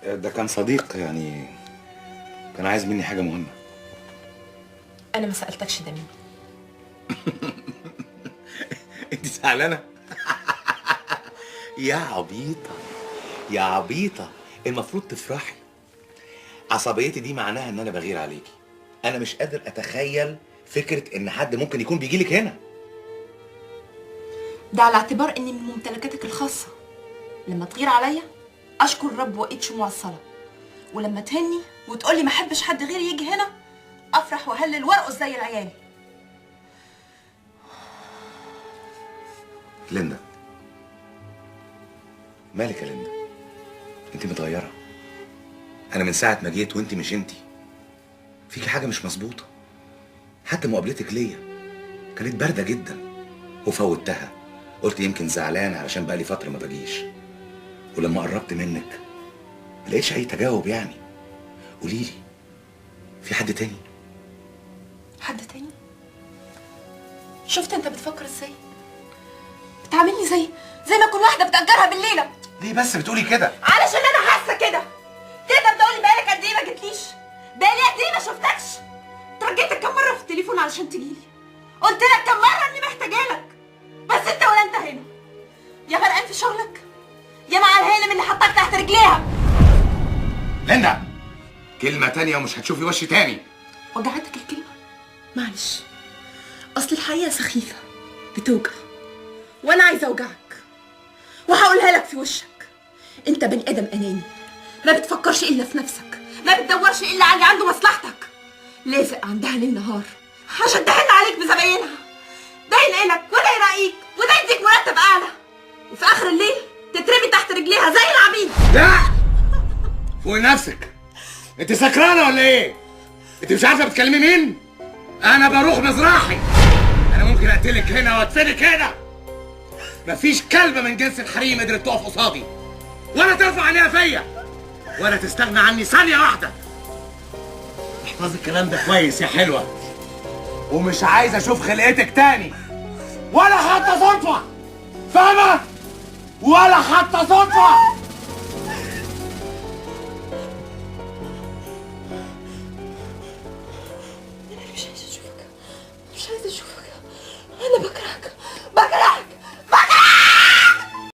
ده كان صديق يعني، كان عايز مني حاجة مهمة. انا ما سالتكش ده مين. انت زعلانة؟ يا عبيطة يا عبيطة، المفروض تفرحي. عصبيتي دي معناها ان انا بغير عليكي. انا مش قادر اتخيل فكرة ان حد ممكن يكون بيجيلك هنا. ده على اعتبار اني من ممتلكاتك الخاصه. لما تغير عليا اشكر الرب وايد شموع الصلاه، ولما تهني وتقولي ما احبش حد غيري يجي هنا افرح واهلل وارقص زي العيال. ليندا، مالك يا ليندا؟ انت متغيرة. انا من ساعة ما جيت وانت مش انت. فيكي حاجة مش مظبوطة. حتى مقابلتك ليا كانت باردة جدا وفوتها. قلت يمكن زعلان علشان بقالي فترة ما باجيش. ولما قربت منك ملقتش اي تجاوب يعني. قوليلي، في حد تاني؟ حد تاني؟ شفت انت بتفكر ازاي؟ بتعاملني زي ما اكون واحده بتأجرها بالليله. ليه بس بتقولي كده؟ علشان انا حاسه كده. تقدر تقولي بقالك قد ايه ما جيتليش؟ بقالي قد ايه ما شفتكش؟ ترجيتك كم مره في التليفون علشان تجيلي. قلت لك كم مره اني محتاجالك، بس انت ولا انت هنا. يا غرقان في شغلك يا مع الهانم اللي حطاك تحت رجليها. ليندا، كلمة تانية ومش هتشوفي وشي تاني. وجعتك الكلمه؟ معلش، اصل الحقيقه سخيفه بتوجع، وانا عايزه اوجعك وهقولها لك في وشك. انت بني ادم اناني، ما بتفكرش الا في نفسك، ما بتدورش الا على اللي عنده مصلحتك. لازق عندها ليل نهار عشان تحن عليك بزباينها. ده ينقلك وده يراقيك وده يديك مرتب اعلى، وفي اخر الليل تترمي تحت رجليها زي العبيد. لا، فوقي نفسك. انت سكرانة ولا ايه؟ انت مش عارفة بتكلمي مين؟ انا باروخ مزراحي. انا ممكن اقتلك هنا وادفنك هنا. مفيش كلبة من جنس الحريم قدرت تقف قصادي ولا ترفع عينيها فيا ولا تستغنى عني ثانية واحدة. احفظي الكلام ده كويس يا حلوة، ومش عايز اشوف خلقتك تاني ولا حتى صدفة. فاهمة؟ ولا حتى صدفة. انا مش عايزه اشوفك، مش عايزه اشوفك.